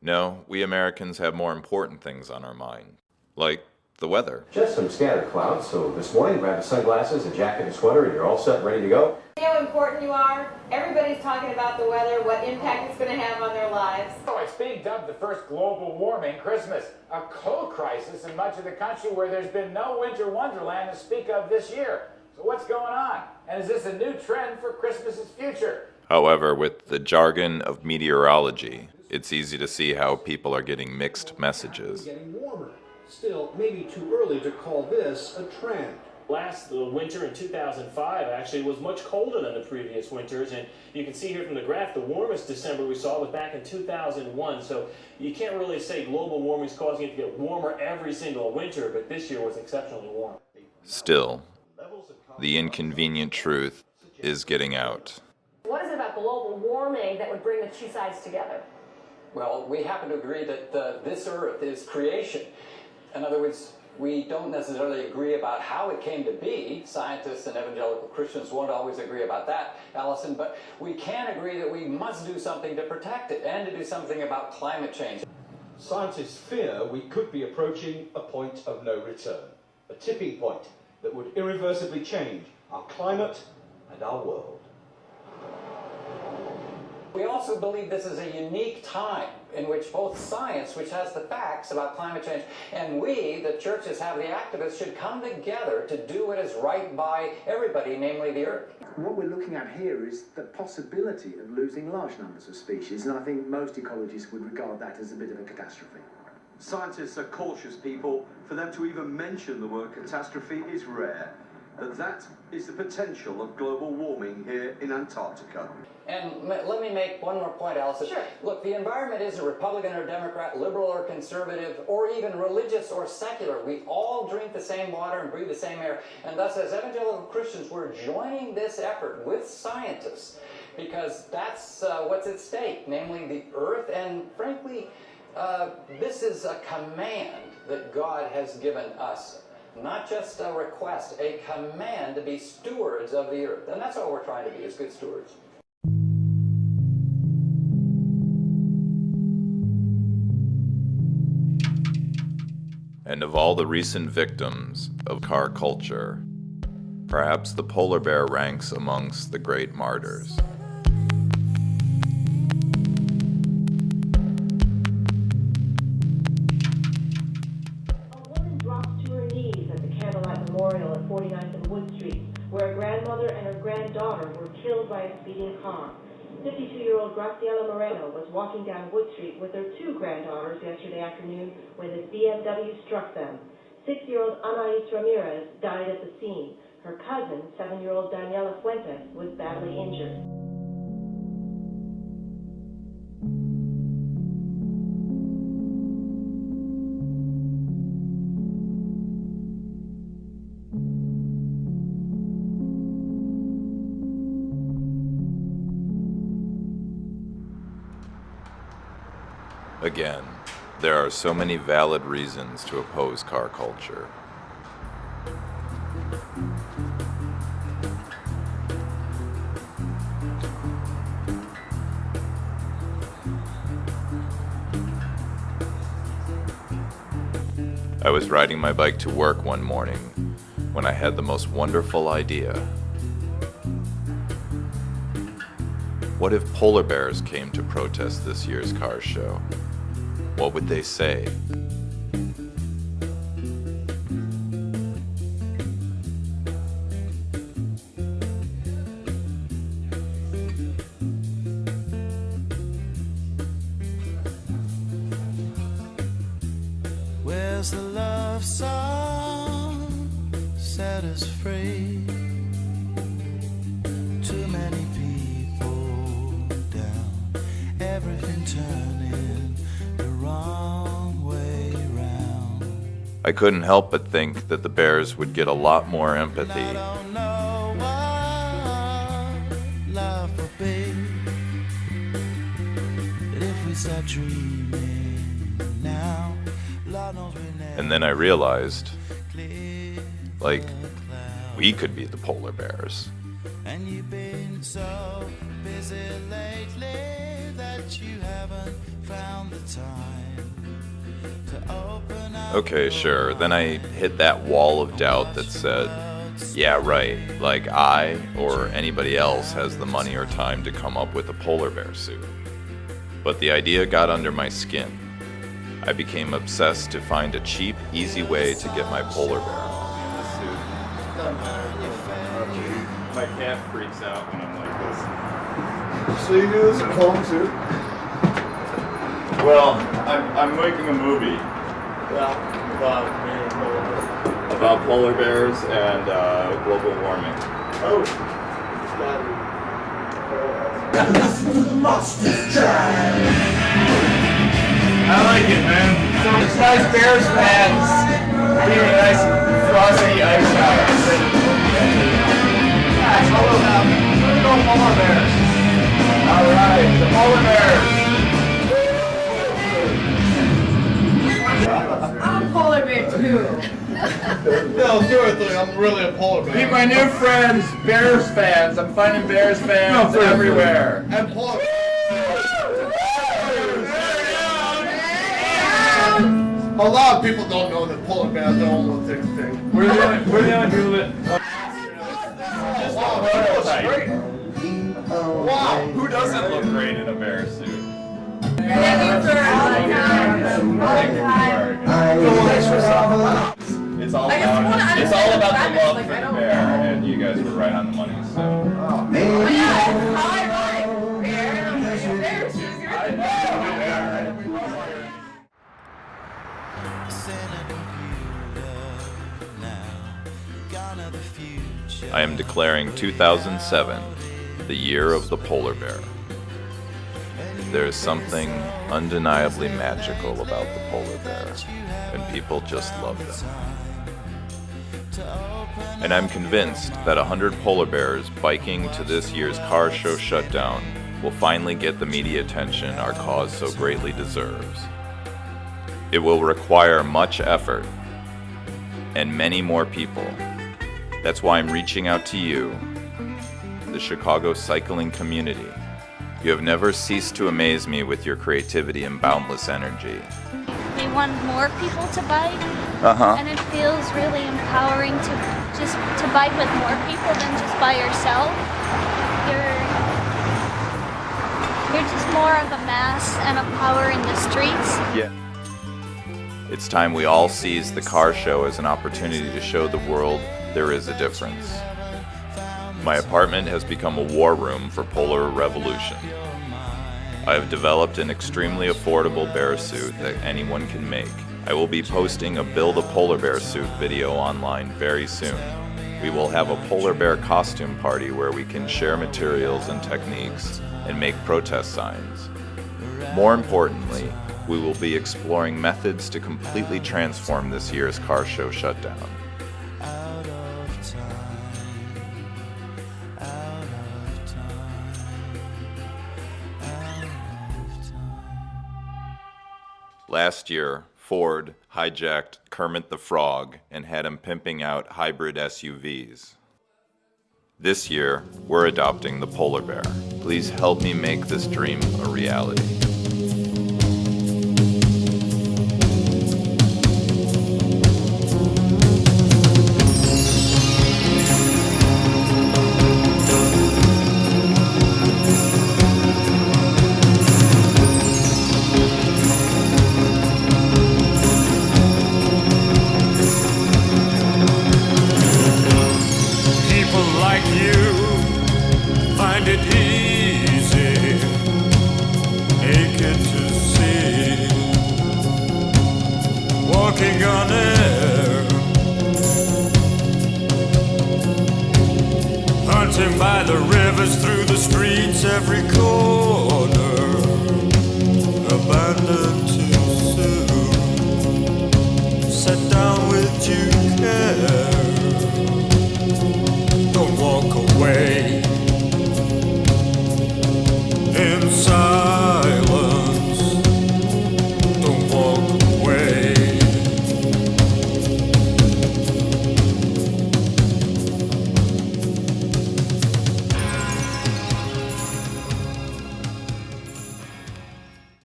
No, we Americans have more important things on our mind, like the weather. Just some scattered clouds, so this morning grab the sunglasses, a jacket and sweater, and you're all set and ready to go. See how important you are? Everybody's talking about the weather, what impact it's going to have on their lives. Oh, it's being dubbed the first global warming Christmas, a cold crisis in much of the country where there's been no winter wonderland to speak of this year. So what's going on? And is this a new trend for Christmas's future? However, with the jargon of meteorology, it's easy to see how people are getting mixed messages. Getting warmer. Still, maybe too early to call this a trend. Last winter in 2005 actually was much colder than the previous winters, and you can see here from the graph the warmest December we saw was back in 2001. So you can't really say global warming is causing it to get warmer every single winter, but this year was exceptionally warm. Still, the inconvenient truth is getting out. What is it about global warming that would bring the two sides together? Well, we happen to agree that this Earth is creation. In other words, we don't necessarily agree about how it came to be. Scientists and evangelical Christians won't always agree about that, Allison, but we can agree that we must do something to protect it and to do something about climate change. Scientists fear we could be approaching a point of no return, a tipping point that would irreversibly change our climate and our world. We also believe this is a unique time in which both science, which has the facts about climate change, and we, the churches, have the activists, should come together to do what is right by everybody, namely the Earth. What we're looking at here is the possibility of losing large numbers of species, and I think most ecologists would regard that as a bit of a catastrophe. Scientists are cautious people. For them to even mention the word catastrophe is rare. That is the potential of global warming here in Antarctica. And let me make one more point, Allison. Sure. Look, the environment isn't Republican or Democrat, liberal or conservative, or even religious or secular. We all drink the same water and breathe the same air. And thus, as evangelical Christians, we're joining this effort with scientists because that's what's at stake, namely the Earth. And frankly, this is a command that God has given us. Not just a request, a command to be stewards of the Earth. And that's all we're trying to be, as good stewards. And of all the recent victims of car culture, perhaps the polar bear ranks amongst the great martyrs. Memorial at 49th and Wood Street, where a grandmother and her granddaughter were killed by a speeding car. 52-year-old Graciela Moreno was walking down Wood Street with her two granddaughters yesterday afternoon when this BMW struck them. 6-year-old Anais Ramirez died at the scene. Her cousin, 7-year-old Daniela Fuentes, was badly injured. Again, there are so many valid reasons to oppose car culture. I was riding my bike to work one morning when I had the most wonderful idea. What if polar bears came to protest this year's car show? What would they say? Where's the love song set us free? Too many people down, everything turning the wrong way round. I couldn't help but think that the bears would get a lot more empathy. I don't know what love will be, but if we start dreaming now, Lord knows we never. And then I realized, like, we could be the polar bears. And you've been so busy lately that you haven't found the time to open up. Okay, sure. Then I hit that wall of doubt that said, yeah, right, like I or anybody else has the money or time to come up with a polar bear suit. But the idea got under my skin. I became obsessed to find a cheap, easy way to get my polar bear on. My cat freaks out when I'm like this. So you do this at home too? Well, I'm making a movie. About polar bears and global warming. Oh. I like it, man. So it's nice Bears fans. Being a nice frosty ice house. Hello now. Let's go polar bears. All right, the polar bears. I'm a polar bear too. No, seriously, I'm really a polar bear. Meet my new friends, Bears fans. I'm finding Bears fans everywhere. And polar A lot of people don't know that polar bears are almost extinct. We're the only people that. Wow, that was great. Wow, who doesn't look great in a bear suit? It's all about the love for the bear, and you guys were right on the money. So. I am declaring 2007 the year of the polar bear. There is something undeniably magical about the polar bear, and people just love them. And I'm convinced that 100 polar bears biking to this year's car show Shutdown will finally get the media attention our cause so greatly deserves. It will require much effort and many more people. That's why I'm reaching out to you, the Chicago cycling community. You have never ceased to amaze me with your creativity and boundless energy. We want more people to bike, and it feels really empowering to bike with more people than just by yourself. You're just more of a mass and a power in the streets. Yeah. It's time we all seize the car show as an opportunity to show the world there is a difference. My apartment has become a war room for polar revolution. I have developed an extremely affordable bear suit that anyone can make. I will be posting a Build a Polar Bear Suit video online very soon. We will have a polar bear costume party where we can share materials and techniques and make protest signs. More importantly, we will be exploring methods to completely transform this year's car show Shutdown. Last year, Ford hijacked Kermit the Frog and had him pimping out hybrid SUVs. This year, we're adopting the polar bear. Please help me make this dream a reality. Walking on air, hunting by the rivers, through the streets, every corner, abandoned.